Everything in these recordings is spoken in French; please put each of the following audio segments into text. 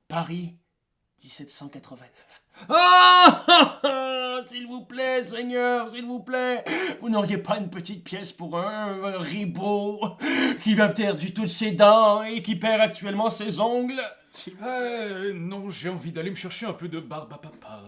Paris, 1789. Ah! S'il vous plaît, Seigneur, s'il vous plaît, vous n'auriez pas une petite pièce pour un ribot qui a perdu toutes ses dents et qui perd actuellement ses ongles? Non, j'ai envie d'aller me chercher un peu de barbe à papa.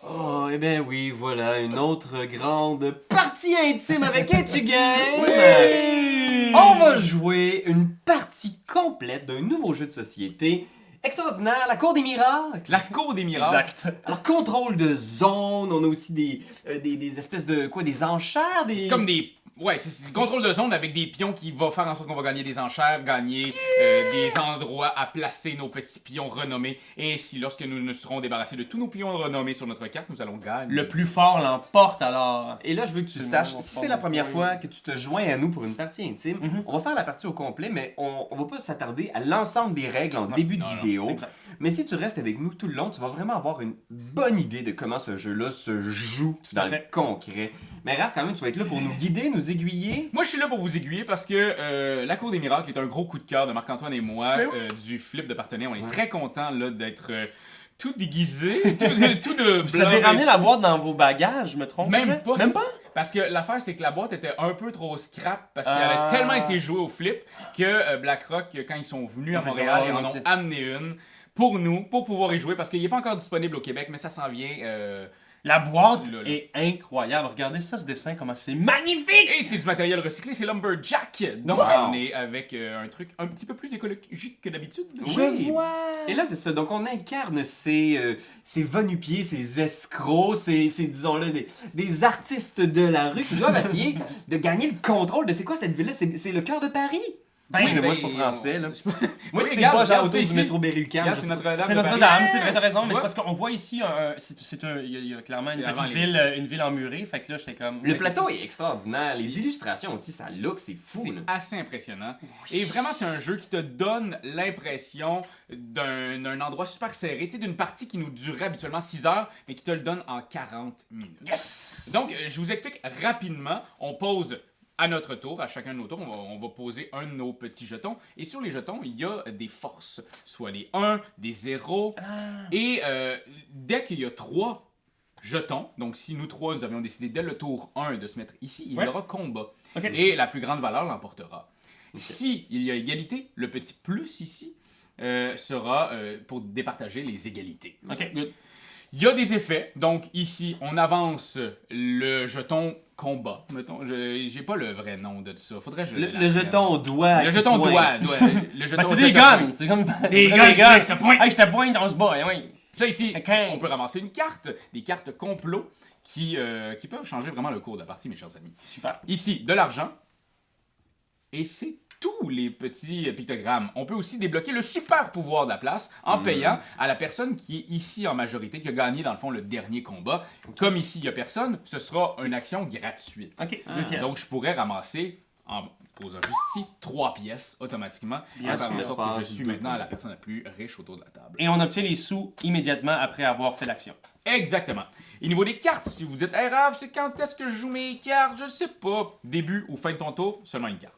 Oh, eh ben oui, voilà, une autre grande partie intime avec Etugame! Oui! On va jouer une partie complète d'un nouveau jeu de société extraordinaire, la Cour des miracles. La cour des miracles. Exact. Alors, contrôle de zone, on a aussi des espèces de quoi, des enchères, des... C'est comme des... Ouais, c'est du contrôle de zone avec des pions qui vont faire en sorte qu'on va gagner des enchères, gagner des endroits à placer nos petits pions renommés. Et ainsi, lorsque nous nous serons débarrassés de tous nos pions renommés sur notre carte, nous allons gagner. Le plus fort l'emporte alors. Et là, je veux que tu C'est saches, mon si c'est la première point. fois que tu te joins à nous pour une partie intime, on va faire la partie au complet, mais on va pas s'attarder à l'ensemble des règles en début de non, vidéo. exact. Mais si tu restes avec nous tout le long, tu vas vraiment avoir une bonne idée de comment ce jeu-là se joue dans à le fait. concret. Mais Raph, quand même, tu vas être là pour nous guider, nous aiguiller. Moi, je suis là pour vous aiguiller parce que La Cour des Miracles est un gros coup de cœur de Marc-Antoine et moi du flip de partenaire. On est très contents là, d'être tout déguisés, tout de Vous blanc avez ramené vêtu. la boîte dans vos bagages, je me trompe? Même pas. Même pas? Parce que l'affaire, c'est que la boîte était un peu trop scrap parce qu'elle a tellement été jouée au flip que BlackRock, quand ils sont venus à Montréal, ils en ont amené une pour nous, pour pouvoir y jouer parce qu'il n'est pas encore disponible au Québec, mais ça s'en vient. La boîte Là. est incroyable. Regardez ça, ce dessin, comment c'est magnifique! Et c'est du matériel recyclé, c'est Lumberjack. Donc, Wow. on est avec un truc un petit peu plus écologique que d'habitude. Je vois! Et là, c'est ça. Donc, on incarne ces va-nu-pieds, ces escrocs, ces disons-le, des artistes de la rue qui doivent essayer de gagner le contrôle de c'est quoi cette ville-là? C'est le cœur de Paris? Ben, Excusez-moi, je suis pas français, là. Moi, c'est pas genre autour du métro Berry-UQAM. C'est Notre-Dame. C'est de Paris. Notre-Dame, c'est vrai, t'as raison, Tu mais vois? c'est parce qu'on voit ici, il y a clairement une C'est petite avant ville, une ville emmurée, fait que là, j'étais comme... Le plateau est extraordinaire. Les illustrations aussi, ça look, c'est fou. C'est là. assez impressionnant. Et vraiment, c'est un jeu qui te donne l'impression d'un endroit super serré, tu sais, d'une partie qui nous durerait habituellement 6 heures, mais qui te le donne en 40 minutes. Yes! Donc, je vous explique rapidement. On pose à notre tour, à chacun de nos tours, on va poser un de nos petits jetons. Et sur les jetons, il y a des forces, soit des 1, des 0. Et dès qu'il y a 3 jetons, donc si nous 3, nous avions décidé dès le tour 1 de se mettre ici, il y Ouais. aura combat. Ok. Et la plus grande valeur l'emportera. Si il y a égalité, le petit plus ici sera pour départager les égalités. Ok, good. Il y a des effets. Donc ici, on avance le jeton combat. Mettons, j'ai pas le vrai nom de ça. Faudrait que je Le l'appelle. jeton doigt. Le qui jeton pointe. doigt. Le jeton Ben, c'est je des te guns! pointe. C'est comme... Des guns, je te pointe. Hey, je te pointe, on se bat, hein, oui. Ça ici, Ok. on peut ramasser une carte, des cartes complot qui peuvent changer vraiment le cours de la partie, mes chers amis. Super. Ici, de l'argent. Et c'est tous les petits pictogrammes. On peut aussi débloquer le super pouvoir de la place en payant à la personne qui est ici en majorité, qui a gagné dans le fond le dernier combat. Comme ici, il n'y a personne, ce sera une action gratuite. Ok, 2 pièces. Donc, je pourrais ramasser, en posant juste ici, 3 pièces automatiquement. Bien en faisant en sûr. sorte que je suis maintenant la personne la plus riche autour de la table. Et on obtient les sous immédiatement après avoir fait l'action. Exactement. Et niveau des cartes, si vous dites, hey Raph, c'est quand est-ce que je joue mes cartes? Je sais pas. Début ou fin de ton tour, seulement une carte.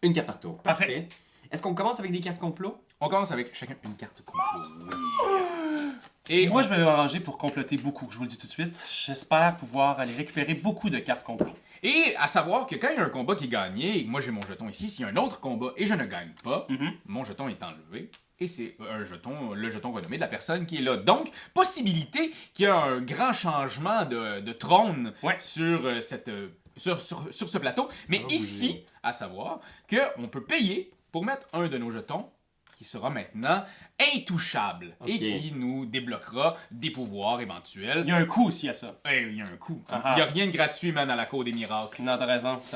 Une carte par tour. Parfait. Parfait. Est-ce qu'on commence avec des cartes complot? On commence avec chacun une carte complot. Oui. Et Moi, je vais m'arranger pour compléter beaucoup, je vous le dis tout de suite. J'espère pouvoir aller récupérer beaucoup de cartes complot. Et à savoir que quand il y a un combat qui est gagné, et que moi j'ai mon jeton ici, s'il y a un autre combat et je ne gagne pas, mon jeton est enlevé. Et c'est un jeton, le jeton renommé de la personne qui est là. Donc, possibilité qu'il y ait un grand changement de trône Ouais. sur, sur ce plateau. Mais ici, à savoir qu'on peut payer pour mettre un de nos jetons qui sera maintenant intouchable et Ok. qui nous débloquera des pouvoirs éventuels. Il y a un coût aussi à ça. Il y a un coût. Ah-ha. Il n'y a rien de gratuit, man, à la Cour des Miracles. Non, t'as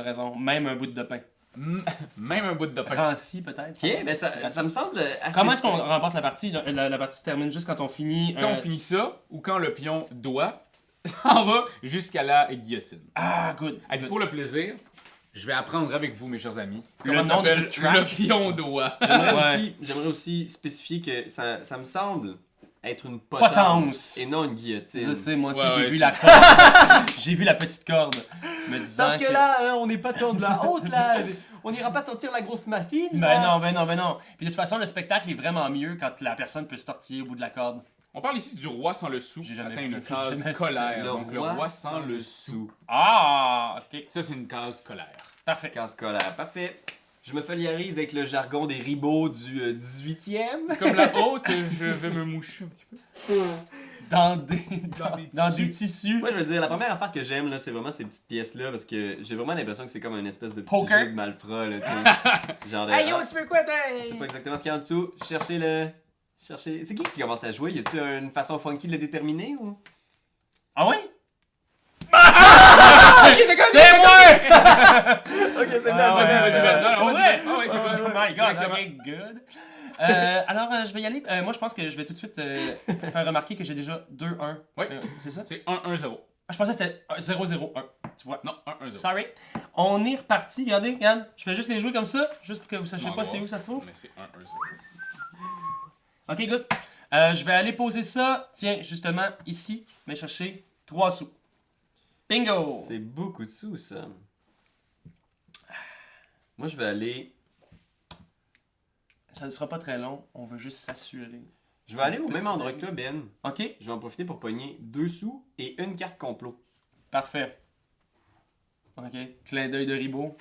raison. Même un bout de pain. Même un bout de pain. Ranci, peut-être. Ok, ben ça me semble assez... Comment est-ce qu'on remporte la partie? La partie se termine juste quand on finit... Quand on finit ça, ou quand le pion doit, ça en va jusqu'à la guillotine. Ah, good. Et puis pour le plaisir, je vais apprendre avec vous, mes chers amis, Le comment nom de s'appelle ce track. le pion doit. J'aimerais Ouais. aussi spécifier que ça me semble être une potence, Potence. et non une guillotine. Je sais, moi aussi, Ouais, j'ai ouais, vu je- la corde. J'ai vu la petite corde. Me disant Sauf que là, hein, on n'est pas tant de la haute, là. On n'ira pas sortir la grosse machine. Ben non, ben non, ben non. Puis de toute façon, le spectacle est vraiment mieux quand la personne peut se tortiller au bout de la corde. On parle ici du roi sans le sou. J'ai jamais Atteint vu- une case jamais scolaire. Le Donc le roi roi sans le sou. Ah, ok. Ça, c'est une case scolaire. Parfait. Case scolaire, parfait. Je me familiarise avec le jargon des ribots du 18e. Comme la haute, je vais me moucher un petit peu. Dans des tissus. Moi, je veux dire, la première affaire que j'aime, là, c'est vraiment ces petites pièces-là, parce que j'ai vraiment l'impression que c'est comme une espèce de petit Poker. jeu de malfrat, là, tu sais. Genre de... tu veux quoi, toi? Je sais pas exactement ce qu'il y a en dessous. Cherchez le... Cherchez... C'est qui commence à jouer? Y a-tu une façon funky de le déterminer, ou... Ah oui? C'est moi! Ok, c'est Ah bien, ouais, vas-y, vas-y. Non, non, Pour vas-y, vrai? ah ouais, c'est Oh toi. my god, Directement. ok, good. Alors, je vais y aller. Moi, je pense que je vais tout de suite faire remarquer que j'ai déjà 2-1. Oui. C'est ça? C'est 1-1-0. Ah, je pensais que c'était 0-0-1. Tu vois? Non, 1-1-0. Sorry. On est reparti. Regardez, regarde. Je fais juste les jouer comme ça, juste pour que vous sachiez pas c'est où ça se trouve. Mais c'est 1-1-0. Ok, good. Je vais aller poser ça, tiens, justement, ici, mais chercher 3 sous. Bingo! C'est beaucoup de sous, ça. Moi, je vais aller... Ça ne sera pas très long, on veut juste s'assurer. Je vais aller au Petit même endroit ami. que toi, Ben. Ok, Je vais en profiter pour pogner 2 sous et une carte complot. parfait. Ok, clin d'œil de Ribot.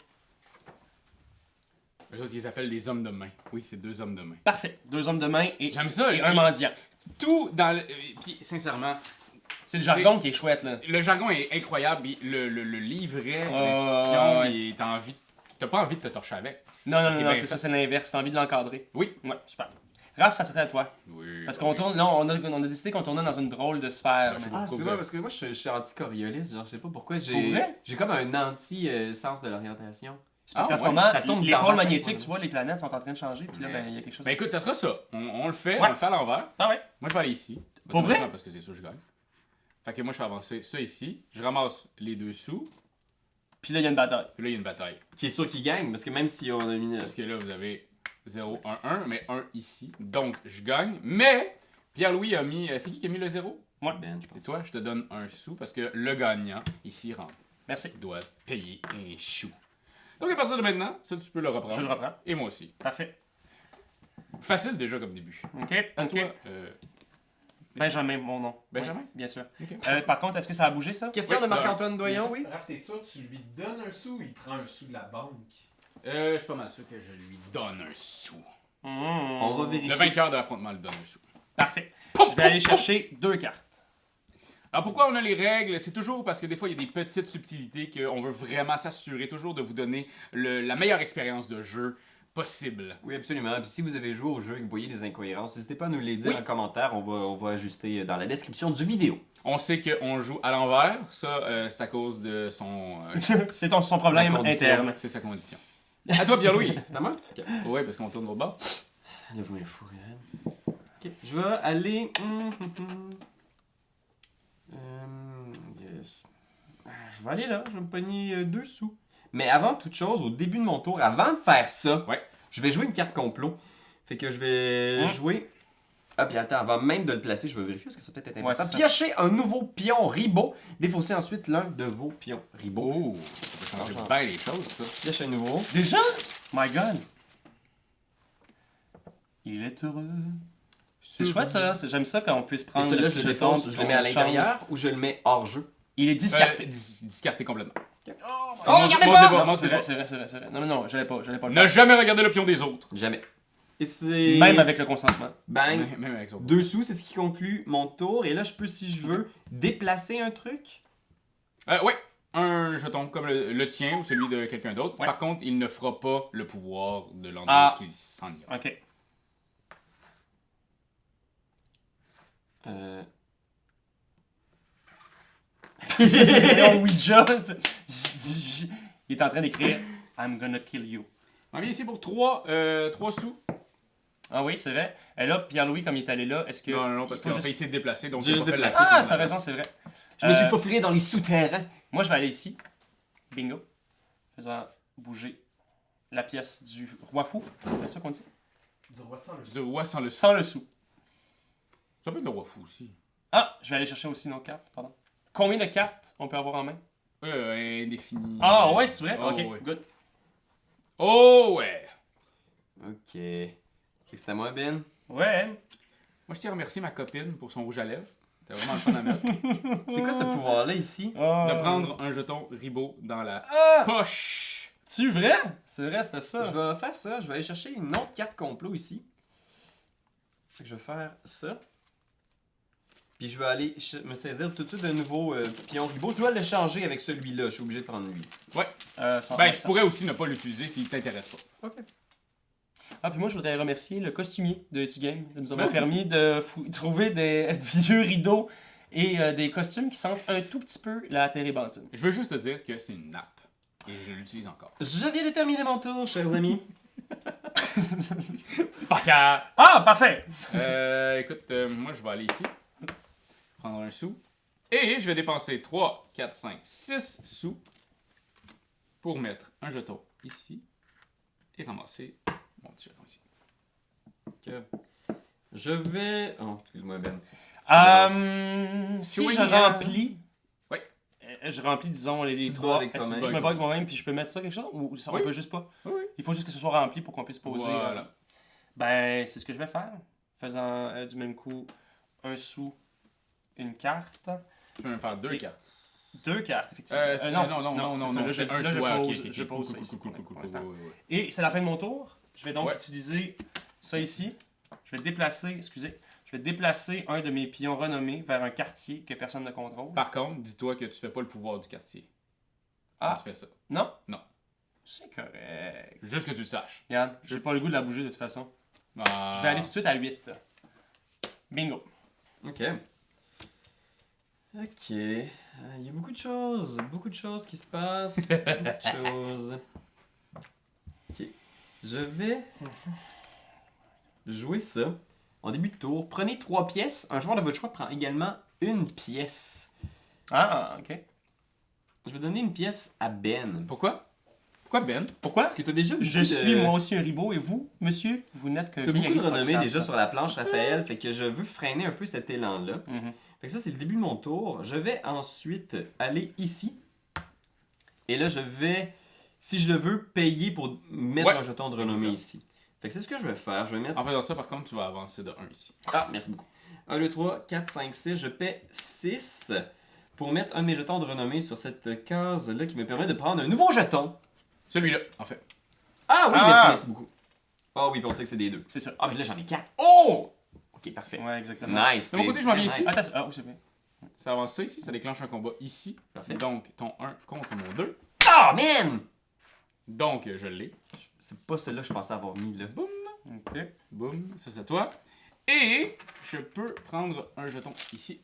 Eux autres, ils appellent des hommes de main. Oui, c'est 2 hommes de main. Parfait, 2 hommes de main et, J'aime ça. et un mendiant. Tout dans le... Puis, sincèrement, C'est le jargon qui est chouette, là. le jargon est incroyable. Puis le livret, Oh, l'instruction, ouais. il est envie... T'as pas envie de te torcher avec. Non, non, C'est non, non, bien c'est fait. ça, c'est l'inverse. T'as envie de l'encadrer. Oui. Ouais, super. Raph, ça serait à toi. Oui. Parce qu'on tourne, là, on a décidé qu'on tournait dans une drôle de sphère. Ouais, je mais- vois. Ah, Pourquoi c'est vous vrai, avez- parce que moi, je suis anti-coriolis. Genre, je sais pas pourquoi. Pour vrai? J'ai comme un anti-sens de l'orientation. C'est parce Ah, qu'en ce ouais, moment, ça tombe les dans pôles ma tête, magnétiques, moi. tu vois, les planètes sont en train de changer, puis là, ben, il y a quelque chose. Ben écoute, ça sera ça. On le fait, Ouais. on le fait à l'envers. Ah ouais? Moi, je vais aller ici. Pour vrai? Parce que c'est sûr que je gagne. Fait que moi, je fais avancer ça ici. Je ramasse les 2 sous. Puis là, il y a une bataille. Puis là, il y a une bataille. Qui est sûr qu'il gagne, parce que même si on a mis... Parce que là, vous avez 0, 1, 1, mais 1 ici. Donc, je gagne. Mais, Pierre-Louis a mis... C'est qui a mis le 0? Ouais. Ben, je C'est pense. toi, je te donne un sou parce que le gagnant, ici, rentre. Merci. Doit payer un chou. Donc, à partir de maintenant, ça, tu peux le reprendre. Je le reprends. Et moi aussi. Parfait. Facile déjà comme début. Ok, À ok. toi, Benjamin, mon nom. Benjamin? Oui, bien sûr. Ok. Par contre, est-ce que ça a bougé, ça? Question Oui, de Marc-Antoine Doyon, bien oui? Raph, t'es sûr que tu lui donnes un sou ou il prend un sou de la banque? Je suis pas mal sûr que je lui donne un sou. On va vérifier. Le vainqueur de l'affrontement le donne un sou. Parfait. Je vais aller chercher 2 cartes. Alors pourquoi on a les règles? C'est toujours parce que des fois il y a des petites subtilités qu'on veut vraiment s'assurer toujours de vous donner la meilleure expérience de jeu possible. Oui, absolument. Puis si vous avez joué au jeu et que vous voyez des incohérences, n'hésitez pas à nous les dire Oui. en commentaire. On va ajuster dans la description du vidéo. On sait qu'on joue à l'envers, ça c'est à cause de son... C'est son problème La condition. interne. c'est sa condition. À toi Pierre-Louis! C'est à moi? Ok. Oui, parce qu'on tourne au bas. Là, vous me fourrez. Ok, je vais aller... Yes. Je vais aller là, je vais me pogner 2 sous. Mais avant toute chose, au début de mon tour, avant de faire ça, Ouais. je vais jouer une carte complot. Fait que je vais jouer... Ah, puis attends, avant même de le placer, je vais vérifier parce que ça peut être Ouais, important. c'est ça. Piocher un nouveau pion Ribot. Défausser ensuite l'un de vos pions Ribot. Oh! Ça peut changer bien les choses, ça. Pioche un nouveau. Déjà? My God. Il est heureux. C'est chouette, ça. J'aime ça quand on puisse Et prendre celui-là, le je petit le jeton, défonce, je le on mets à change. l'intérieur ou je le mets hors jeu. Il est discarté. Discarté complètement. Oh, Mon- regardez mon pas! débat, mon C'est débat. vrai, c'est vrai, c'est vrai, c'est vrai. Non, non, non, j'allais pas le Ne faire. jamais regarder le pion des autres. Jamais. Et c'est... Même avec le consentement. Bang. Même avec son 2 sous, c'est ce qui conclut mon tour. Et là, je peux, si je veux, déplacer un truc. Ouais, un jeton comme le tien ou celui de quelqu'un d'autre. Ouais. Par contre, il ne fera pas le pouvoir de l'endroit Ah. où il s'en ira. Ok. Léon Ouija, il est en train d'écrire I'm gonna kill you. On vient ici pour 3 sous. Ah oui, c'est vrai. Et là, Pierre-Louis, comme il est allé là, est-ce que. Non, non, parce il faut qu'on juste- fait essayer de déplacer, donc J'ai il juste va faire déplacé. la Ah, suite. t'as raison, c'est vrai. Je me suis Euh, faufilé dans les souterrains. Moi, je vais aller ici. Bingo. Faisant bouger la pièce du roi fou. C'est ça qu'on dit? Du roi sans le sou. Du roi sans le sang. Sans le sou. Ça peut être le roi fou aussi. Ah, je vais aller chercher aussi une autre carte, pardon. Combien de cartes on peut avoir en main? Indéfini. Ah ouais, c'est vrai? Oh, Ok, ouais. good. Oh ouais! Ok. Fait que c'est à moi, Ben. Ouais. Moi, je tiens à remercier ma copine pour son rouge à lèvres. C'était vraiment le fun à mettre. C'est quoi ce pouvoir-là ici? De prendre un jeton Ribot dans la poche. Tu vrai? C'est vrai, c'était ça. Je vais faire ça. Je vais aller chercher une autre carte complot ici. Fait que je vais faire ça. Puis je vais aller me saisir tout de suite d'un nouveau pion Ribot. Je dois le changer avec celui-là. Je suis obligé de prendre lui. Ouais. Sans Ben, faire tu ça. pourrais aussi ne pas l'utiliser s'il t'intéresse pas. Ok. Ah, puis moi, je voudrais remercier le costumier de Game de nous avoir Ben oui. permis de trouver des vieux rideaux et des costumes qui sentent un tout petit peu la térébenthine. Je veux juste te dire que c'est une nappe. Et je l'utilise encore. Je viens de terminer mon tour, chers amis. Fuck off! Ah, parfait! Écoute, moi je vais aller ici. Prendre un sou. Et je vais dépenser 3, 4, 5, 6 sous pour mettre un jeton ici et ramasser mon petit jeton ici. Je vais... Oh, excuse-moi, Ben. Si je Chewing-gum. remplis... Ouais. Je remplis, disons, les Tu te bats trois. avec Est-ce que toi-même. je me bats avec moi-même puis je peux mettre ça quelque chose? Ou ça, on Oui. peut juste pas? Oui, oui. Il faut juste que ce soit rempli pour qu'on puisse poser. Voilà. Ben, c'est ce que je vais faire. Faisant du même coup un sou, une carte. Je peux même faire 2 cartes. 2 cartes, effectivement. Non, c'est ça. Là, c'est un là, je sou. Ah, ok, pose, ok, je ok, pose cool, ça ici cool, pour cool, l'instant. cool, ouais, ouais. Et c'est la fin de mon tour. Je vais donc Ouais. utiliser ça ici. Je vais déplacer, je vais déplacer un de mes pions renommés vers un quartier que personne ne contrôle. Par contre, dis-toi que tu fais pas le pouvoir du quartier. Ah. Quand tu fais ça. Non? Non. C'est correct. Juste que tu le saches. Regarde, j'ai pas le goût de la bouger de toute façon. Ah. Je vais aller tout de suite à 8. Bingo. Ok. Ok. Il y a beaucoup de choses qui se passent. Beaucoup de choses. Ok. Je vais jouer ça. En début de tour, prenez 3 pièces. Un joueur de votre choix prend également une pièce. Ah, ok. Je vais donner une pièce à Ben. Pourquoi? Pourquoi Ben? Pourquoi? Parce que tu as déjà Je suis moi aussi un ribot et vous, monsieur, vous n'êtes qu'un Tu as beaucoup de vieil renommée aristocrate. déjà sur la planche, Raphaël. Fait que je veux freiner un peu cet élan-là. Mhm. Fait que ça, c'est le début de mon tour. Je vais ensuite aller ici. Et là, je vais, si je le veux, payer pour mettre Ouais. un jeton de renommée ici. Fait que c'est ce que je vais faire. Je vais mettre... En faisant ça, par contre, tu vas avancer de 1 ici. Ah, merci beaucoup. 1, 2, 3, 4, 5, 6. Je paie 6 pour mettre un de mes jetons de renommée sur cette case-là qui me permet de prendre un nouveau jeton. Celui-là, en fait. Ah oui, Ah! merci beaucoup. Ah oui, puis on sait que c'est des 2. C'est ça. Ah, mais là, j'en ai 4. Oh! Ok, parfait. Ouais, exactement. Nice. De mon côté, je m'en viens nice. ici. Attends, ah oui, c'est bien. Ça avance ça ici, ça déclenche un combat ici. Parfait. Donc, ton 1 contre mon 2. Ah, man! Donc, je l'ai. C'est pas celui-là que je pensais avoir mis, là. Boum, Ok. boum, ça c'est à toi. Et je peux prendre un jeton ici.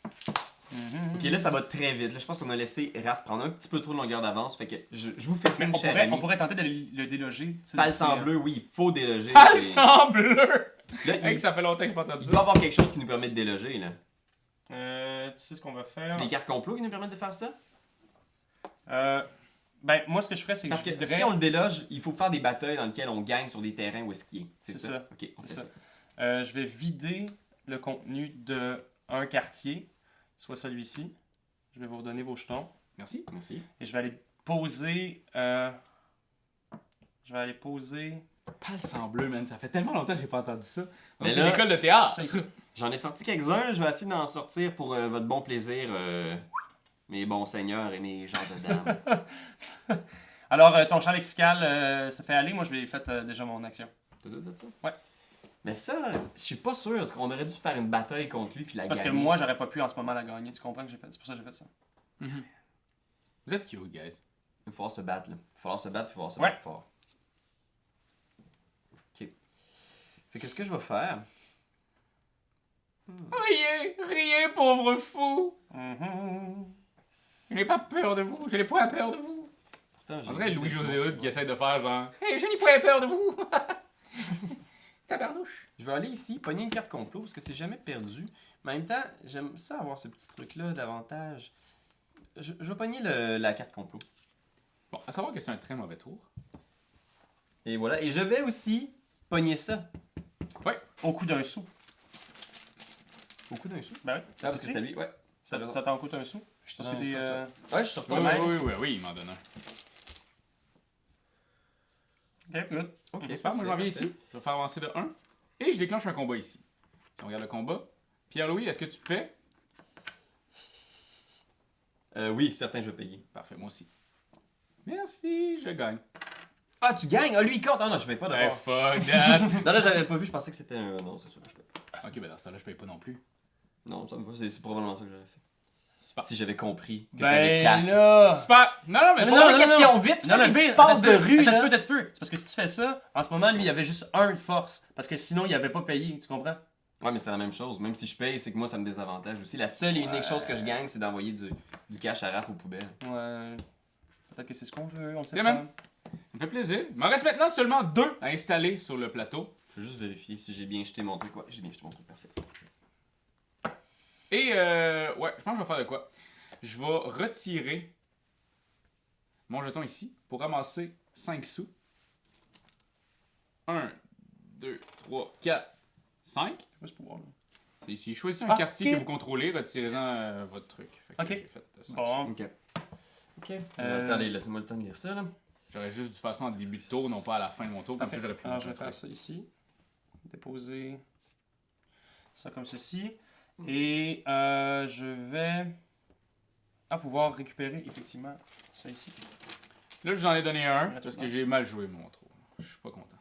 Ok, là, ça va très vite. Là, je pense qu'on a laissé Raph prendre un petit peu trop de longueur d'avance. Fait que je vous fais Mais signe, on cher pourrait, ami. on pourrait tenter de le déloger. tu sais, Palsan d'ici, bleu, oui, il faut déloger. Ah, le C'est- sang bleu! Là, Hey, il, ça fait longtemps que je n'ai pas entendu il doit y ça. avoir quelque chose qui nous permet de déloger, là. Tu sais ce qu'on va faire? C'est des cartes complot qui nous permettent de faire ça? Ben, moi, ce que je ferais, c'est que Parce je que viderais... si on le déloge, il faut faire des batailles dans lesquelles on gagne sur des terrains où est-ce qu'il est. C'est C'est ça. ça. Ok, on fait C'est ça. ça. Je vais vider le contenu de un quartier, soit celui-ci. Je vais vous redonner vos jetons. Merci. Merci. Et je vais aller poser... Je vais aller poser... Pas le sang bleu, man. Ça fait tellement longtemps que j'ai pas entendu ça. Mais C'est là- l'école de théâtre. Ça, ici. J'en ai sorti quelques-uns. Je vais essayer d'en sortir pour votre bon plaisir, mes bons seigneurs et mes gens de dames. Alors, ton champ lexical se fait aller. Moi, je vais faire déjà mon action. T'as tout fait ça? Ouais. Mais ça, je suis pas sûr. Parce qu'on aurait dû faire une bataille contre lui puis la C'est parce que gagner. moi, j'aurais pas pu en ce moment la gagner. Tu comprends que j'ai fait? C'est pour ça que j'ai fait ça. Vous êtes cute, guys. Il va falloir se battre, là. Il va falloir se battre puis il va falloir se Ouais. battre fort. Ok. Fait que ce que je vais faire... Riez, pauvre fou. Mhm. Je n'ai pas peur de vous. Je n'ai pas peur de vous. Pourtant, j'ai- On dirait Louis-José Hood qui essaie de faire genre Hey, je n'ai pas peur de vous. Tabarnouche. Je vais aller ici, pogner une carte complot parce que c'est jamais perdu. Mais en même temps, j'aime ça avoir ce petit truc-là d'avantage. Je vais pogner la carte complot. Bon, à savoir que c'est un très mauvais tour. Et voilà. Et je vais aussi pogner ça. Au coup d'un sou. Beaucoup d'un sou. Ben oui. Ah, parce que c'était lui, ouais. Ça t'en coûte un sou? Parce que t'es... Ouais, je suis sur Oui, ton oui, il m'en donne un. Ok, good. Ok, Super, moi je m'en viens ici. Je vais faire avancer de 1. Et je déclenche un combat ici. Si on regarde le combat. Pierre-Louis, est-ce que tu paies? Oui, certain, je vais payer. Parfait, moi aussi. Merci, je gagne. Ah, tu gagnes? Ah, lui, il compte. Ah non, je paye pas Hey, d'abord. fuck that! Non, là, j'avais pas vu, je pensais que c'était un. Non, c'est sûr, je paye pas. Ok, ben dans ce temps-là, je paye pas non plus. Non, ça me va, c'est probablement ça que j'aurais fait. Super. Si j'avais compris que t'avais Ben 4. là! Super! Non, non, mais Non, Pose non, la non, question vite, tu Non, fais le des pire, petites passes de rue, attends là. un petit peu. C'est parce que si tu fais ça, en ce moment, lui, il avait juste 1 de force. Parce que sinon, il avait pas payé, tu comprends? Ouais, mais c'est la même chose. Même si je paye, c'est que moi, ça me désavantage aussi. La seule et unique chose que je gagne, c'est d'envoyer du cash à Raph aux poubelles. Ouais. Peut-être que c'est ce qu'on veut, on le sait Tiens, pas. man. Ça me fait plaisir. Il m'en reste maintenant seulement 2 à installer sur le plateau. Je veux juste vérifier si j'ai bien jeté mon truc. Ouais, j'ai bien jeté mon truc, parfait. Et ouais, je pense que je vais faire de quoi? Je vais retirer mon jeton ici pour ramasser 5 sous. 1, 2, 3, 4, 5. C'est ce pouvoir, là. C'est ici. Choisissez un Ah, quartier ok. que vous contrôlez, retirez-en votre truc. Fait que Ok. j'ai fait ça. Bon. Ok. Ok. Attendez, laissez-moi le temps de lire ça, là. J'aurais juste dû faire ça en début de tour, non pas à la fin de mon tour. Comme ça, j'aurais pu Alors, je vais le faire ça ici. Déposer ça comme ceci. Et je vais pouvoir récupérer effectivement ça ici. Là, je vous en ai donné un parce Gratuitement. que j'ai mal joué mon tour. Je suis pas content.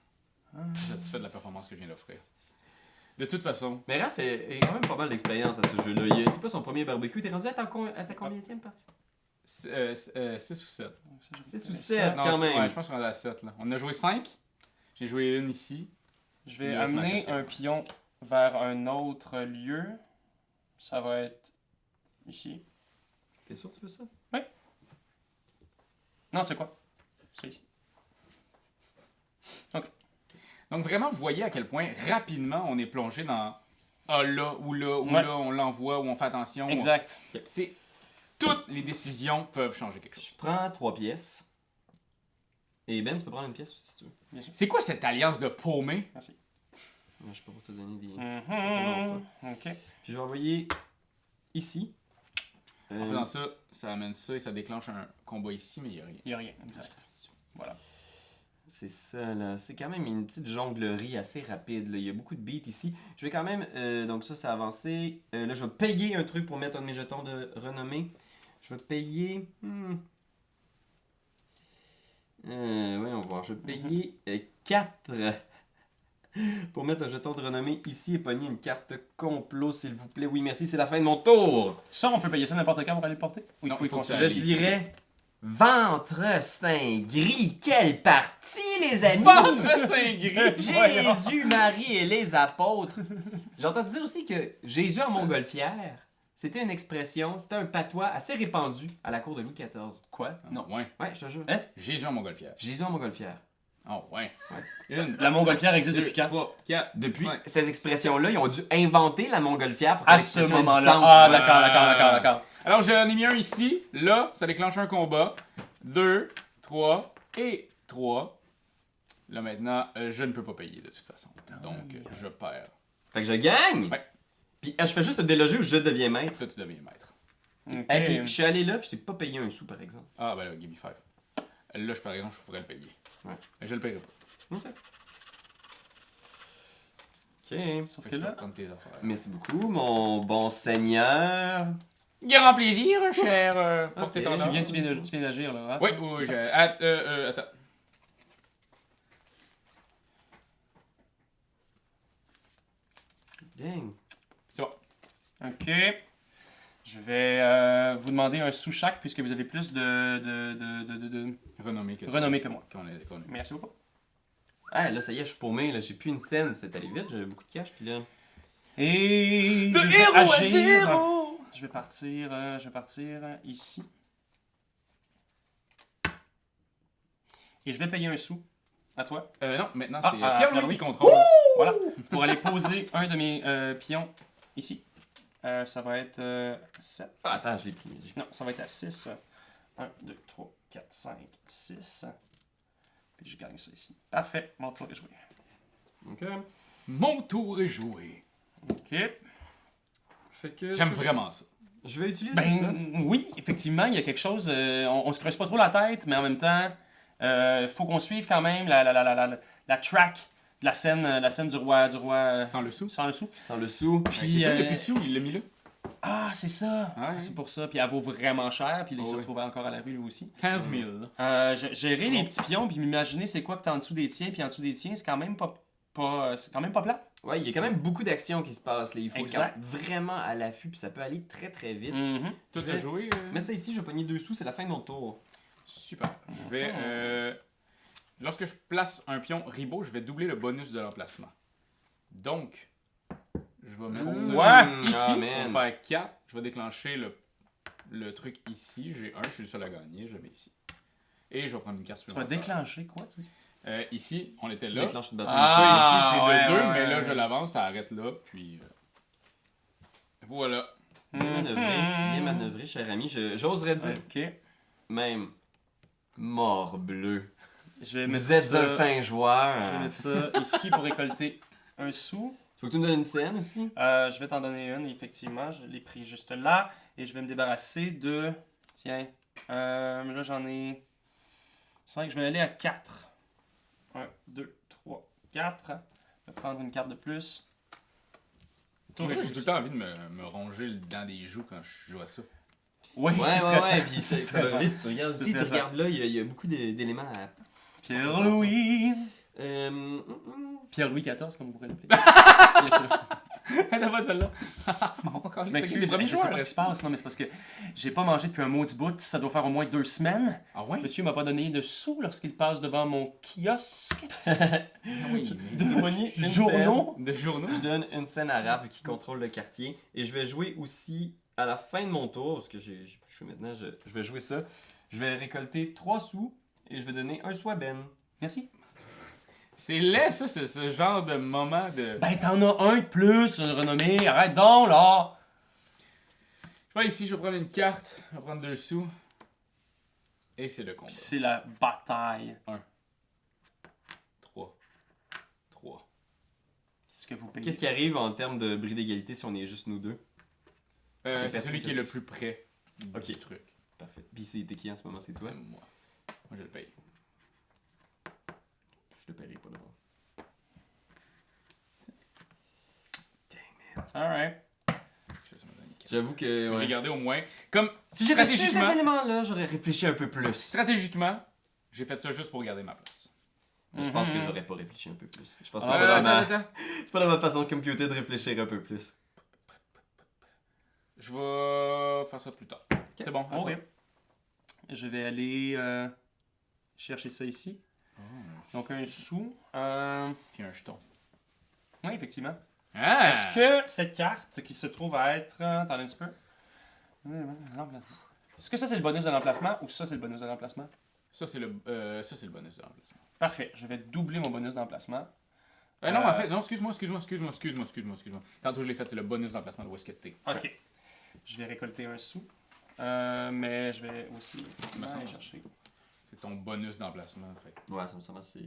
Satisfait de la performance que je viens d'offrir. De toute façon, Mais Raph a quand même pas mal d'expérience à ce jeu-là. C'est pas son premier barbecue. T'es rendu à ta combienième partie? 6 ou 7. 6 ou 7 quand même. Ouais, je pense qu'on est à 7 là. On a joué 5. J'ai joué une ici. Je vais Il reste ma amener septième. un pion vers un autre lieu. Ça va être ici. T'es sûr que tu veux ça? Non, c'est quoi? C'est ici. Donc vraiment, vous voyez à quel point rapidement on est plongé dans là ou là ou Ouais. là, on l'envoie ou on fait attention. Exact. C'est toutes les décisions peuvent changer quelque chose. Je prends 3 pièces. Et Ben, tu peux prendre une pièce aussi si tu veux. C'est quoi cette alliance de paumés? Merci. Moi, je peux pas te donner des. Certainement pas. Ok. Puis je vais envoyer ici. En faisant ça, ça amène ça et ça déclenche un combat ici, mais il n'y a rien. Il n'y a rien. Exact. Voilà. C'est ça, là. C'est quand même une petite jonglerie assez rapide, là. Il y a beaucoup de beats ici. Je vais quand même... donc ça, c'est avancé. Là, je vais payer un truc pour mettre un de mes jetons de renommée. Je vais payer... ouais, on va voir. Je vais payer 4 pour mettre un jeton de renommée ici et pogner une carte complot, s'il vous plaît. Oui, merci, c'est la fin de mon tour. Ça, on peut payer ça n'importe quand pour aller le porter? Ou Non, il faut que ça Je aille. dirais... Ventre saint gris, quelle partie, les amis! Ventre Saint-Gris! Jésus, Marie et les apôtres. J'ai entendu dire aussi que Jésus en montgolfière, c'était une expression, c'était un patois assez répandu à la cour de Louis XIV. Quoi? Non. Ouais. Ouais, je te jure. Hein? Jésus en montgolfière. Jésus en montgolfière. Oh, ouais. Ouais. Une, La montgolfière existe 2, depuis quand? 3, 4, Depuis 5. cette expression-là, ils ont dû inventer la montgolfière pour que À ce l'expression ait du moment-là. sens. Ah, d'accord. Alors, j'en ai mis un ici. Là, ça déclenche un combat. 2, 3 et 3. Là, maintenant, je ne peux pas payer de toute façon. Donc, je perds. Fait que je gagne. Ouais. Puis je fais juste te déloger ou je deviens maître. Toi, tu deviens maître. Ok. Et puis je suis allé là, puis je t'ai pas payé un sou, par exemple. Ah, ben là, give me 5. Là, par exemple, je pourrais le payer. Ouais. Mais je le paierai pas. Ok. Sauf Fait que que tu peux là, prendre tes affaires. Merci beaucoup, mon bon seigneur. Grand plaisir, cher. Portez ton tu viens d'agir là. Hein? Oui, oui, C'est attends. Dang. C'est bon. Ok. Je vais vous demander un sous chaque puisque vous avez plus de Renommé que renommée que moi. qu'on est. Merci beaucoup. Ah, là, ça y est, je suis paumé, là. J'ai plus une scène. C'est allé vite, j'avais beaucoup de cash, puis là. Et De je vais héros à agir. zéro! Je vais partir ici. Et je vais payer un sou à toi. Non, maintenant, Ah, c'est ah, Pierre-Louis Pierre-Louis. qui contrôle. Voilà. Pour aller poser un de mes pions ici. Ça va être 7. Ah, attends, je l'ai pris. Non, ça va être à 6. 1, 2, 3, 4, 5, 6. Puis je gagne ça ici. Parfait. Mon tour est joué. Ok. Mon tour est joué. Ok. Fait que... J'aime vraiment ça. Je vais utiliser ça. Ben oui, effectivement, il y a quelque chose. On se creuse pas trop la tête, mais en même temps, faut qu'on suive quand même la track de la scène du roi Sans le sou. sans le sou. Sans le sou. Puis, c'est ça, il n'y a plus de sous, il l'a mis là. Ah, c'est ça. Ouais. C'est pour ça. Puis elle vaut vraiment cher. Puis là, il se Ouais. retrouvait encore à la rue lui aussi. 15 000. Gérer les petits pions, puis m'imaginer c'est quoi que t'as en dessous des tiens, puis en dessous des tiens, c'est quand même pas c'est quand même pas plat. Ouais, il y a quand même beaucoup d'actions qui se passent. Là. Il faut Exact. être vraiment à l'affût, puis ça peut aller très très vite. Toi, Je t'as vais joué? Mettre ça ici, je vais pogner 2 sous, c'est la fin de mon tour. Super. Je vais. Lorsque je place un pion Ribot, je vais doubler le bonus de l'emplacement. Donc, je vais mettre ça Ouais. ici. Ah, On man. va faire 4. Je vais déclencher le truc ici. J'ai 1, je suis le seul à gagner. Je le mets ici. Et je vais prendre une carte Tu vas supplémentaire. déclencher quoi, tu dis? Ici, on était Tu là. déclenches une bataille. Ah. Ça, ici, c'est ouais, de 2, ouais, mais là, ouais. je l'avance, ça arrête là. Puis. Voilà. Bien manœuvré, cher ami. J'oserais dire Ok. même morbleu. Je vais mettre Vous êtes ça, un fin joueur. Je vais mettre ça ici pour récolter un sou. Faut que tu me donnes une scène aussi. Je vais t'en donner une, effectivement. Je l'ai pris juste là. Et je vais me débarrasser de... Tiens. Là, j'en ai 5. Je vais aller à 4. 1, 2, 3, 4. Je vais prendre une carte de plus. J'ai tout le temps envie de me ronger le dent des joues quand je joue à ça. Oui, c'est stressant. Puis C'est ça va stressant. vite. Tu regardes, C'est si tu stressant. regardes là, il y a beaucoup d'éléments à... Pierre-Louis. Euh, Pierre-Louis XIV, comme vous pourrez l'appeler. Bien sûr. T'as pas celle-là? Je m'excuse, je sais pas ce qui se passe. Non, mais c'est parce que j'ai pas mangé depuis un maudit bout. Ça doit faire au moins 2 semaines. Ah ouais? Monsieur m'a pas donné de sous lorsqu'il passe devant mon kiosque Oui. de Pogner une journaux. De journaux? Je donne une scène à Raph qui contrôle le quartier. Et je vais jouer aussi à la fin de mon tour, parce que je suis maintenant, je vais jouer ça. Je vais récolter 3 sous et je vais donner un sou à Ben. Merci. C'est laid, ça, c'est ce genre de moment de. Ben, t'en as un de plus, une renommée. Arrête donc, là. Je vais ici, je vais prendre une carte, je vais prendre 2 sous. Et c'est le combat. Puis c'est la bataille. 3. 3. Est-ce que vous payez? Qu'est-ce qui arrive en termes de bris d'égalité si on est juste nous deux? C'est personne celui qui qui est a le plus. plus près du Ok. truc. Parfait. Puis t'es qui en ce moment? C'est toi? C'est moi. Moi, je le paye. Je te paierai pas d'abord. Alright. Ça me donne une carte. J'avoue que... ouais. J'ai gardé au moins. Comme Si j'avais su cet stratégiquement, élément-là, j'aurais réfléchi un peu plus. stratégiquement, j'ai fait ça juste pour garder ma place. Je pense que j'aurais pas réfléchi un peu plus. Je pense que Attends. c'est pas dans ma façon de computer de réfléchir un peu plus. Je vais faire ça plus tard. C'est bon. à Ok. toi. Je vais aller chercher ça ici. Donc un sou. Puis un jeton. Oui, effectivement. Ah! Est-ce que cette carte qui se trouve à être... Attendez un petit peu. Est-ce que ça c'est le bonus de l'emplacement ou ça c'est le bonus de l'emplacement? Ça, c'est le bonus de l'emplacement. Parfait. Je vais doubler mon bonus d'emplacement. Non, en fait, non, excuse-moi. Tantôt, je l'ai fait, c'est le bonus d'emplacement de où est-ce que t'es. Ok. Je vais récolter un sou. Mais je vais aussi me semble. aller chercher. C'est ton bonus d'emplacement, en fait. Ouais, ça me semble assez...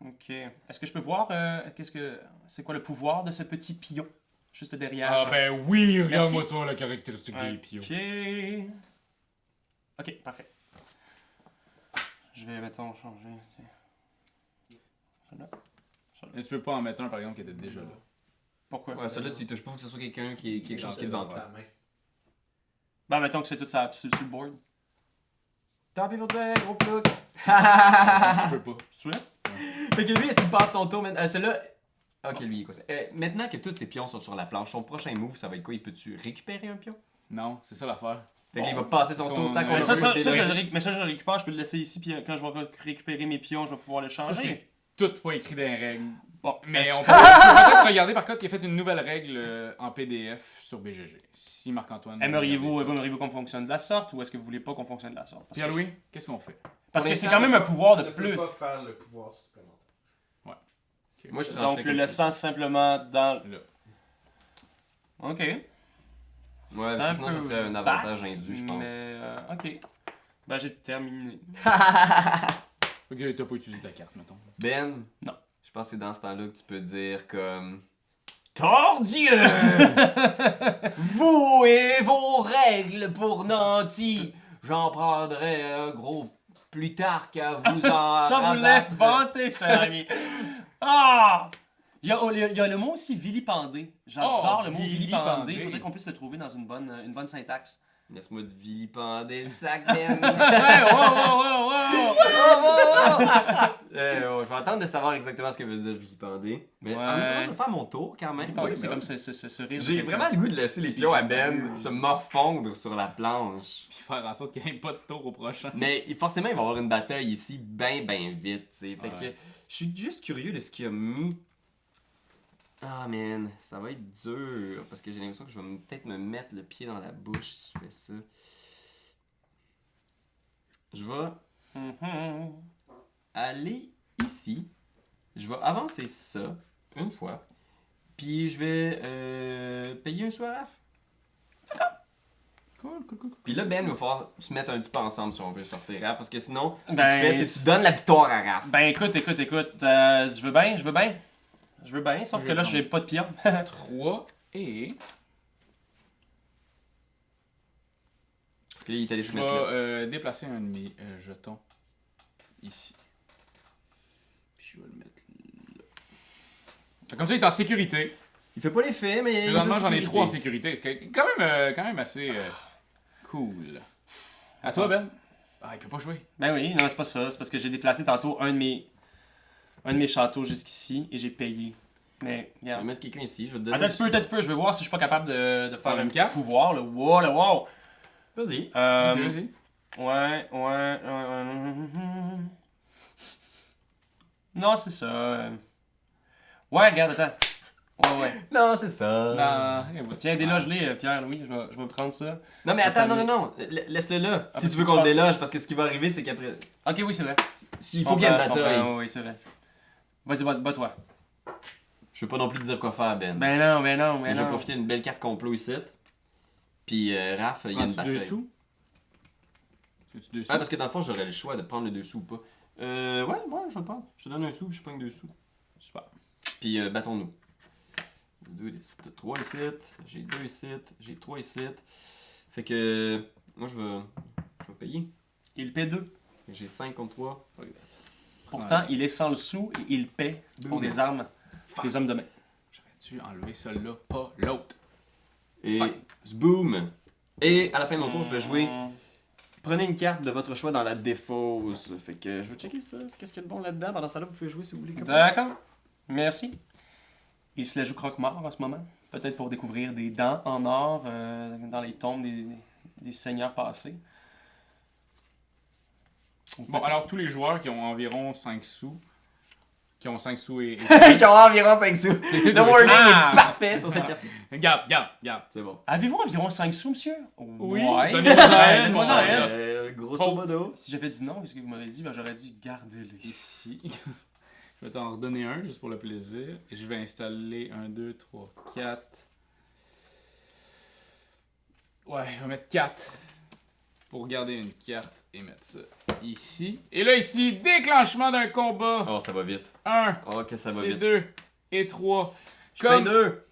Ok. Est-ce que je peux voir c'est quoi le pouvoir de ce petit pion? Juste derrière. Ah ben oui, regarde-moi Merci. ça, la caractéristique des pions. Ok. Ok, parfait. Je vais, mettons, changer. Celui-là. Et tu peux pas en mettre un, par exemple, qui était déjà là. Pourquoi? Ouais, celui-là, tu touches pas, faut que ce soit quelqu'un qui est quelque chose qui est devant toi. Ta main. Ben, mettons que c'est tout ça sur le board. Tant pis pour toi, gros plouc! Tu peux pas. C'est là? Fait que lui, est-ce qu'il passe son tour maintenant? Celui-là... Ok, lui, il est quoi ça? Maintenant que tous ses pions sont sur la planche, son prochain move, ça va être quoi? Il peut-tu récupérer un pion? Non, c'est ça l'affaire. Fait qu'il va passer son Parce tour qu'on- tant qu'on Mais Mais a ça, pas je le le mais ça, je le récupère, je peux le laisser ici, puis quand je vais récupérer mes pions, je vais pouvoir le Ça, changer. c'est tout pas écrit dans les règles. Bon, Mais est-ce- on peut peut-être regarder, par contre, qu'il a fait une nouvelle règle en PDF sur BGG. Si Marc-Antoine... Aimeriez-vous qu'on fonctionne de la sorte, ou est-ce que vous voulez pas qu'on fonctionne de la sorte? Parce que Pierre-Louis, qu'est-ce qu'on fait? Parce que Pour c'est l'instant, quand même un pouvoir de Tu ne peux plus. pas faire le pouvoir supplémentaire. Moi, je Donc, trancherais le comme laissant simplement dans... Là. Ok. ça. Ouais, parce que sinon, ça serait un avantage indu, je pense. Mais, ok. Ben, j'ai terminé. Fait que t'as pas utilisé ta carte, mettons. Ben? Non. Je pense que c'est dans ce temps-là que tu peux dire comme... Tordieu! Vous et vos règles pour nantis. J'en prendrai un gros plus tard qu'à vous en Ça vous l'êtes rabattre. vanté, cher ami. Ah! Il y a le mot aussi vilipendé. J'adore Oh, le mot vilipendé. vilipendé. Il faudrait qu'on puisse le trouver dans une bonne syntaxe. Laisse-moi te vilipender le sac, Ben. Hey, wow! Je vais attendre de savoir exactement ce que veut dire vilipender. Mais en même temps, je vais faire mon tour quand même. Vilipendé, Oui, c'est mais comme ce rire. de J'ai quelqu'un. vraiment le goût de laisser les C'est pions à génial. Ben se morfondre sur la planche. Puis faire en sorte qu'il n'y ait pas de tour au prochain. Mais forcément, il va y avoir une bataille ici ben vite, tu sais. Fait Ouais. que je suis juste curieux de ce qu'il a mis. Ah man, ça va être dur parce que j'ai l'impression que je vais peut-être me mettre le pied dans la bouche si je fais ça. Je vais Mhm. aller ici. Je vais avancer ça une fois. Puis je vais payer un sou à Raph. Cool. Puis là, Ben, il va falloir se mettre un petit peu ensemble si on veut sortir Raph. Parce que sinon, ce que Ben, tu fais, c'est que tu donnes la victoire à Raph. Ben écoute, je veux bien, sauf Je que là, vais je n'ai pas de pion. 3 et... Parce que là, il est allé se Je mettre là. vais déplacer un de mes jetons ici. Puis je vais le mettre là. Fait comme ça, il est en sécurité. Il fait pas l'effet, mais. Présentement, j'en ai il 3 en sécurité. C'est quand même assez cool. À toi, Ben? Ah, il peut pas jouer. Ben oui, non, c'est pas ça. C'est parce que j'ai déplacé tantôt un de mes châteaux jusqu'ici et j'ai payé. Mais, Je vais regarde. mettre quelqu'un ici. Je vais te donner. Attends un petit peu. Je vais voir si je suis pas capable de faire un une petit carte? pouvoir. Là. Wow. Vas-y. Vas-y. Ouais. Non, c'est ça. Ouais, regarde, attends. Ouais. Non, c'est ça. Non, et voilà. Tiens, déloge-les, Pierre-Louis. Je vais prendre ça. Non, mais attends, non. Laisse-le là. Ah, Si parce tu veux que qu'on tu le penses déloge, parce que ce qui va arriver, c'est qu'après. Ok, oui, c'est vrai. S'il faut qu'il y ait une Je comprends, bataille. Oui, c'est vrai. Vas-y, bats-toi. Je veux pas non plus te dire quoi faire, Ben. Ben non. Je vais profiter d'une belle carte complot ici. Puis Raph, il y a une Prends-tu deux bataille. sous? Tu deux sous? Ouais, parce que dans le fond, j'aurais le choix de prendre les 2 sous ou pas. Ouais, je vais le prendre. Je te donne un sou, puis je prends 2 sous. Super. Puis battons-nous. Let's do this. T'as 3 ici, j'ai 2 ici, j'ai 3 ici. Fait que moi je vais payer. Il paie 2. J'ai 5 contre 3. Fuck that. Pourtant, il est sans le sou et il paie pour Boum. des armes. Des hommes de main. J'aurais dû enlever celui-là, pas l'autre. Et Fuck. boom. Et à la fin de mon tour, je vais jouer. Prenez une carte de votre choix dans la défausse. Fait que je vais checker ça. Qu'est-ce qu'il y a de bon là-dedans? Pendant ça là, vous pouvez jouer si vous voulez. D'accord. Merci. Il se la joue croque-mort en ce moment. Peut-être pour découvrir des dents en or dans les tombes des seigneurs passés. Bon, alors tous les joueurs qui ont environ 5 sous, qui ont 5 sous et... Qui ont environ 5 sous. C'est Le tout. wording Ah! est parfait sur cette carte. Regarde. C'est bon. Avez-vous environ 5 sous, monsieur? Oui, Ouais. donnez-moi en Ouais, une, donnez-moi mon en gars. une. Grosso modo. Si j'avais dit non, qu'est-ce que vous m'auriez dit? Ben, j'aurais dit gardez-le. Ici. Je vais t'en redonner un, juste pour le plaisir. Et je vais installer 1, 2, 3, 4. Ouais, je vais mettre 4. Pour garder une carte et mettre ça ici. Et là, ici, déclenchement d'un combat. Oh, ça va vite. 1, Oh, que ça va c'est vite. 2 et 3. Je paye 2.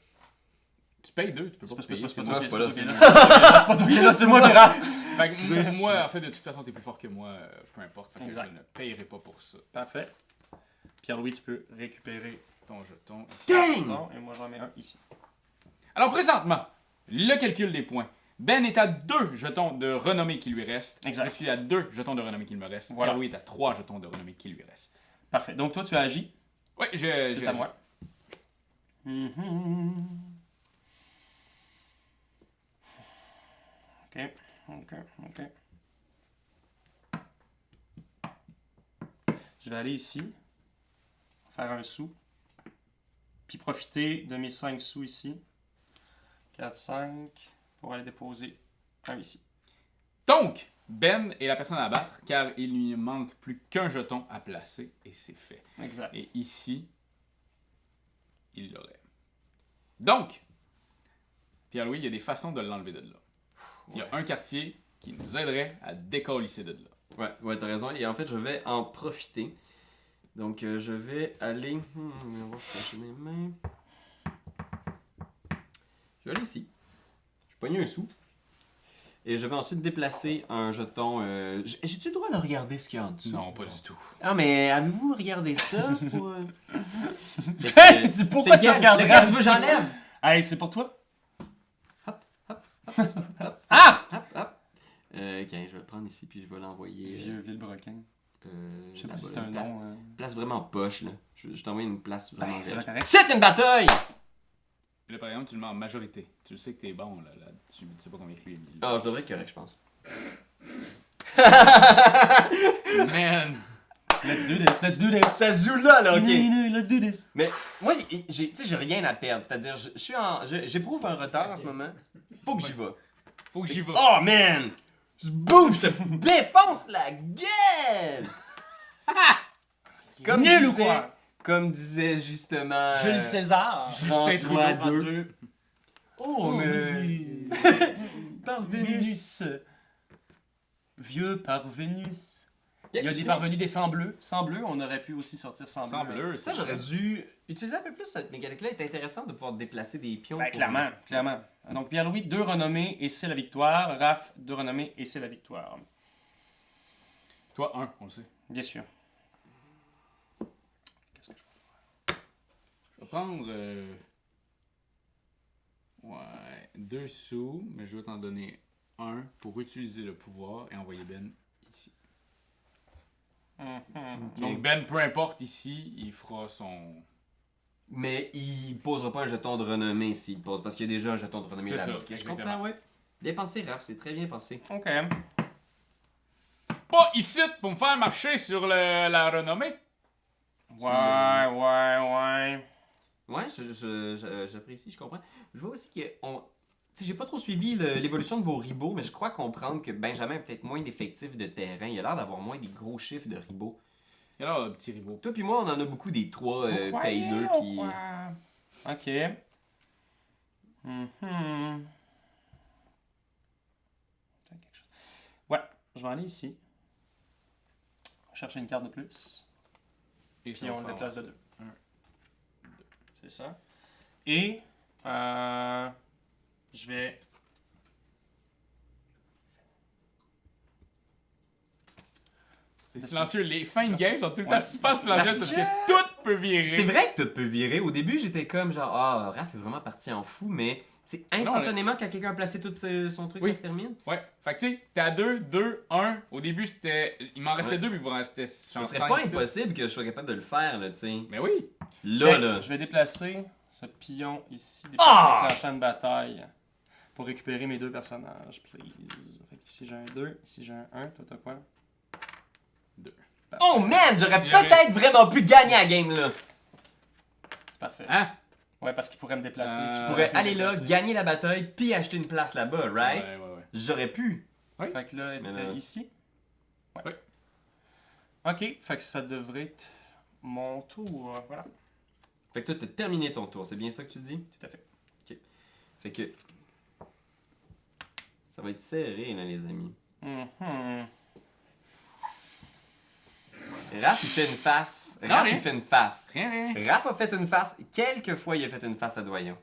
Tu payes 2, tu peux pas payer. C'est c'est pas moi. c'est pas toi là, qui es là. C'est pas toi qui es là, c'est moi, Mira. Fait que moi, en fait, de toute façon, t'es plus fort que moi, peu importe. Fait que Exact. je ne payerai pas pour ça. Parfait. Pierre-Louis, tu peux récupérer Ton jeton. ici. Dang! ton et moi j'en mets un ici. Alors, présentement, le calcul des points. Ben est à 2 jetons de renommée qui lui restent. Exact. Je suis à 2 jetons de renommée qui me restent. Voilà. Pierre-Louis est à 3 jetons de renommée qui lui restent. Parfait. Donc toi, tu agis. Oui, C'est à moi. Ok. Je vais aller ici, faire un sou, puis profiter de mes 5 sous ici. 4, 5, pour aller déposer un ici. Donc, Ben est la personne à battre car il lui manque plus qu'un jeton à placer et c'est fait. Exact. Et ici, il l'aurait. Donc, Pierre-Louis, il y a des façons de l'enlever de là. Il y a un quartier qui nous aiderait à décalisser de là. Ouais, t'as raison. Et en fait, je vais en profiter. Donc, je vais aller. On va voir si j'ai mes mains. vais aller ici. Je pogne un sou. Et je vais ensuite déplacer un jeton. J'ai-tu le droit de regarder ce qu'il y a en dessous? Non, pas du tout. Ah, mais avez-vous regardé ça pour. C'est pourquoi tu regardes Lequel tu veux, j'enlève? Hey, c'est pour toi? Ah! Hop, hop. Ok, je vais le prendre ici puis je vais l'envoyer. Vieux Villebrequin. Je sais pas là-bas, si c'est un une place, nom. place vraiment poche, là. Je t'envoie une place vraiment C'est belle. correct. C'est une bataille! Là, par exemple, tu le mets en majorité. Tu le sais que t'es bon, là. Tu sais pas combien que lui est mis. Ah, je devrais être correct, je pense. Man! Let's do this, let's do this. Ça se joue là, ok. Let's do this. Mais moi, j'ai rien à perdre. C'est-à-dire, j'éprouve un retard en ce moment. Faut que j'y va. Faut que j'y vais. Oh man! Boum! Je te défonce la gueule! Comme Nul ou disait, quoi? comme disait justement. Jules César. François Trudeau. II. Oh, mais. Par Vénus. Vieux par Vénus. Il y a des parvenus des sangs bleus. Sans bleu, on aurait pu aussi sortir sans bleu. Sans bleu. Ça, j'aurais dû utiliser un peu plus cette mécanique-là. C'est intéressant de pouvoir déplacer des pions. Ben, clairement, clairement. Donc, Pierre-Louis, 2 renommées et c'est la victoire. Raph, 2 renommées et c'est la victoire. Toi, 1, on le sait. Bien sûr. Qu'est-ce que je fais? Je vais prendre. Ouais. 2 sous, mais je vais t'en donner 1 pour utiliser le pouvoir et envoyer Ben ici. Donc, Ben, peu importe ici, il fera son. Mais il posera pas un jeton de renommée s'il pose, parce qu'il y a déjà un jeton de renommée C'est là-bas. ça, Ok, je exactement. comprends, ouais. Bien pensé, Raph, c'est très bien pensé. OK. Pas ici pour me faire marcher sur la renommée. Ouais. Ouais, j'apprécie, je comprends. Je vois aussi que tu sais, j'ai pas trop suivi l'évolution de vos ribots, mais je crois comprendre que Benjamin a peut-être moins d'effectifs de terrain. Il a l'air d'avoir moins des gros chiffres de ribots. Et là, un petit ribot. Toi puis moi, on en a beaucoup des 3 paye 2 qui. OK. Ouais, je vais aller ici. Chercher une carte de plus. Et Puis on le déplace de 2. 1, 2. C'est ça. Et je vais. C'est silencieux. Les fins de game sont tout le temps super silencieuses parce que tout peut virer. C'est vrai que tout peut virer. Au début, j'étais comme genre, ah, Raph est vraiment parti en fou, mais c'est instantanément quand quelqu'un a placé tout son truc, Oui. ça se termine. Ouais. Fait que tu sais, t'es à 2, 2, 1. Au début, c'était. Il m'en restait Ouais. 2, puis il vous en restait Ce genre serait 5, pas 6. impossible que je sois capable de le faire, là, tu sais. Mais oui. Là. Je vais déplacer ce pion ici, déclenchant une bataille pour récupérer mes 2 personnages, please. Fait que ici j'ai un 2, ici j'ai un 1. Toi t'as quoi? 2. Oh man, j'aurais Si peut-être vraiment pu gagner la game, là. C'est parfait. Hein? Ouais, parce qu'il pourrait me déplacer. Je Je pourrais aller là, gagner la bataille, puis acheter une place là-bas, right? Ouais. J'aurais pu. Fait que là, elle Mais était là- ici. Ouais. Ok, fait que ça devrait être mon tour. Voilà, Fait que toi, t'as terminé ton tour, c'est bien ça que tu dis? tout à fait. Fait que. Ça va être serré, là, les amis. Mhm. Raph, il fait une face. Non, Raph, rien. il fait une face. Rien. Raph a fait une face. Quelques fois, il a fait une face à Doyon.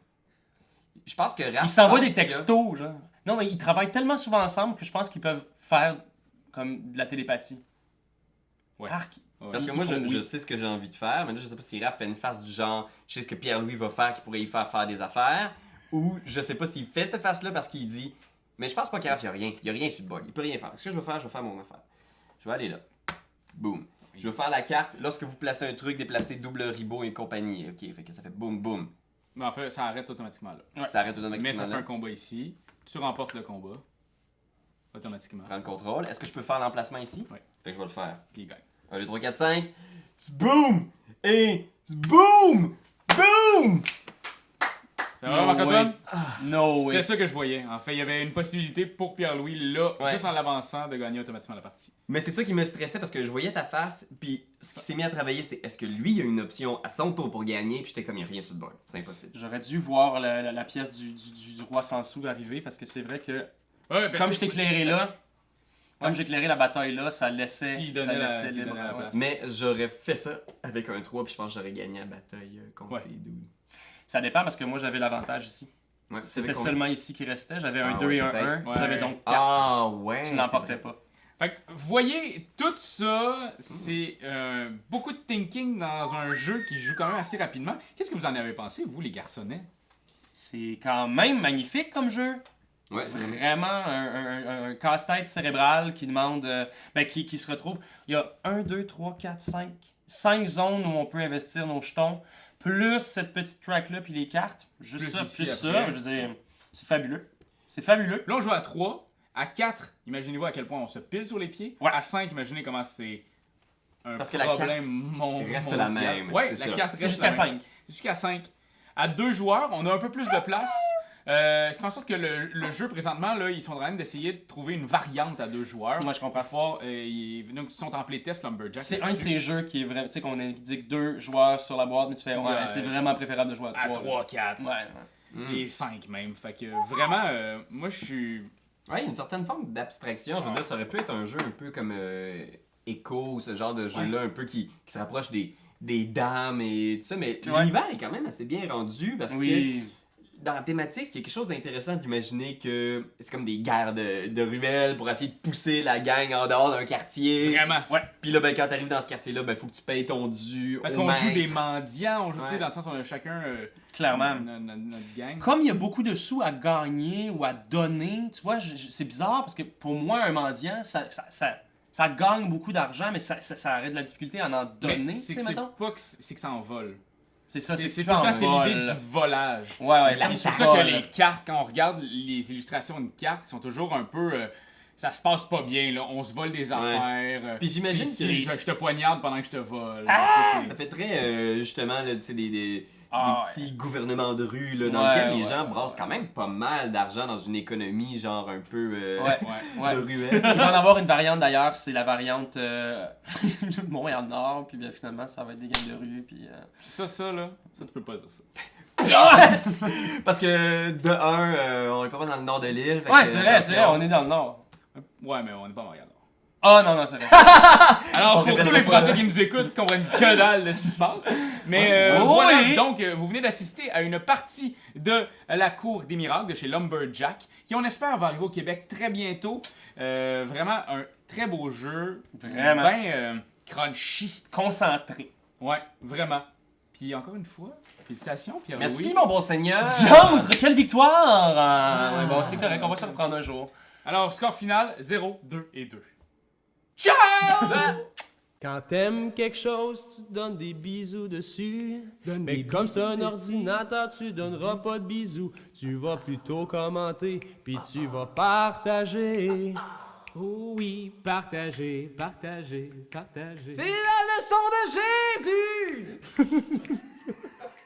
Je pense que Raph. Ils s'envoient pense des qu'il a- textos, genre. Non, mais ils travaillent tellement souvent ensemble que je pense qu'ils peuvent faire comme de la télépathie. Ouais. Arc. Ouais. Parce que Ils moi, font je oui. sais ce que j'ai envie de faire, mais là, je sais pas si Raph fait une face du genre, je sais ce que Pierre-Louis va faire qui pourrait y faire des affaires, ou je sais pas s'il fait cette face-là parce qu'il dit, mais je pense pas qu'Raph, il y a rien. Il y a rien sur le bol. Il peut rien faire. Ce que je vais faire mon affaire. Je vais aller là. Boum. Je vais faire la carte. Lorsque vous placez un truc, déplacez double ribot et compagnie. Ok, fait que ça fait boum boum. Mais en fait, ça arrête automatiquement là. Ouais. Ça arrête Mais ça automatiquement fait là. un combat ici. Tu remportes le combat. Automatiquement. Prends le contrôle. Est-ce que je peux faire l'emplacement ici? Ouais. Fait que je vais le faire. Puis il gagne. 1, 2, 3, 4, 5. Boum! Et boum! Boum! Ça va, Marc-Antoine? No C'était way. ça que je voyais. En fait, il y avait une possibilité pour Pierre-Louis, là, Ouais. juste en l'avançant, de gagner automatiquement la partie. Mais c'est ça qui me stressait parce que je voyais ta face, puis ce qui s'est mis à travailler, c'est est-ce que lui, il a une option à son tour pour gagner, puis j'étais comme, il n'y a rien sur le board. C'est impossible. J'aurais dû voir la pièce du roi sans sou arriver parce que c'est vrai que Ouais, ben, comme c'est- je t'éclairais là, comme j'éclairais la bataille là, ça laissait, S'il ça donnait la- laissait s'il libre. donnait la Ouais. place. Mais j'aurais fait ça avec un 3, puis je pense que j'aurais gagné la bataille contre Ouais. les dudes. Ça dépend parce que moi j'avais l'avantage ici. Ouais, C'était combien? seulement ici qui restait. J'avais un Ah 2 ouais, et un peut-être. 1. Ouais. J'avais donc 4. Ah ouais. Tu c'est n'emportais vrai. pas. Fait que, vous voyez, tout ça, c'est beaucoup de thinking dans un jeu qui joue quand même assez rapidement. Qu'est-ce que vous en avez pensé, vous, les garçonnets? C'est quand même magnifique comme jeu. Ouais, Vraiment un casse-tête cérébral qui demande. Qui se retrouve. Il y a 1, 2, 3, 4, 5. 5 zones où on peut investir nos jetons. Plus cette petite track-là, puis les cartes. Juste Plus ça, ici plus ça. après. Je veux dire, c'est fabuleux. C'est fabuleux. Là, on joue à 3. À 4, imaginez-vous à quel point on se pile sur les pieds. Ouais. À 5, imaginez comment c'est un Parce que la problème carte reste mondial. la même, Ouais, c'est la ça. carte C'est reste jusqu'à la même. 5. C'est jusqu'à 5. À 2 joueurs, on a un peu plus de place. Ce qui fait en sorte que le jeu, présentement, là, ils sont en train d'essayer de trouver une variante à 2 joueurs. Moi, je comprends. Parfois, donc, ils sont en playtest, Lumberjack. C'est un de là-dessus. ces jeux qui est vraiment. Tu sais, qu'on indique 2 joueurs sur la boîte, mais tu fais. Ouais, Ouais. c'est vraiment préférable de jouer à 3. À 3, 4. Ouais. Et 5 même. Fait que vraiment, moi, je suis... Ouais, il y a une certaine forme d'abstraction. Je veux dire, ça aurait pu être un jeu un peu comme Echo ou ce genre de jeu-là, un peu qui se rapproche des dames et tout ça. Mais Ouais. l'univers est quand même assez bien rendu parce Oui. que dans la thématique, il y a quelque chose d'intéressant d'imaginer que c'est comme des guerres de ruelles pour essayer de pousser la gang en dehors d'un quartier. Vraiment. Ouais. Puis là, ben, quand t'arrives dans ce quartier-là, ben, faut que tu payes ton dû. Parce au qu'on joue maître. des mendiants, on joue, tu sais, Ouais. dans le sens où on a chacun Clairement. notre gang. Comme il y a beaucoup de sous à gagner ou à donner, tu vois, c'est bizarre parce que pour moi, un mendiant, ça gagne beaucoup d'argent, mais ça arrête de la difficulté à en donner, Mais tu c'est sais, que c'est mettons. pas que c'est que ça en vole. C'est ça, c'est C'est que tout tu le temps, c'est en l'idée voles. du volage. Ouais, La C'est pour ça que les cartes, quand on regarde les illustrations de cartes, ils sont toujours un peu... ça se passe pas bien, là. On se vole des affaires. Puis j'imagine puis que je te poignarde pendant que je te vole. ça fait très, justement, là, tu sais, des Ah, petits gouvernements de rue là, dans Ouais, lesquels les ouais, gens ouais, brassent ouais. quand même pas mal d'argent dans une économie genre un peu Ouais, ouais. de ruelle. Il va en avoir une variante d'ailleurs, c'est la variante Montréal-Nord, puis bien, finalement, ça va être des gangs de rue, puis... Ça, là, ça, tu peux pas dire ça. Parce que de un, on est pas mal dans le nord de l'île. fait Ouais, que, c'est vrai, on est dans le Nord. Ouais, mais on est pas à Montréal. Oh non, c'est vrai. Alors, On pour répète tous les la fois. Français qui nous écoutent, qui comprennent que dalle de ce qui se passe. Mais Ouais. voilà, Oui. donc, vous venez d'assister à une partie de la Cour des Miracles de chez Lumberjack, qui, on espère, va arriver au Québec très bientôt. Vraiment un très beau jeu. Vraiment. Ben crunchy. Concentré. Ouais, vraiment. Puis encore une fois, félicitations, Pierre. Merci mon bon seigneur. Diantre, quelle victoire! Ouais, bon, c'est correct, on va se reprendre un jour. Alors, score final, 0, 2 et 2. Ciao! Quand t'aimes quelque chose, tu donnes des bisous dessus. Mais comme c'est un ordinateur, tu donneras pas de bisous. Tu vas plutôt commenter, puis tu vas partager. Oh oui, partagez, partagez, partagez. C'est la leçon de Jésus!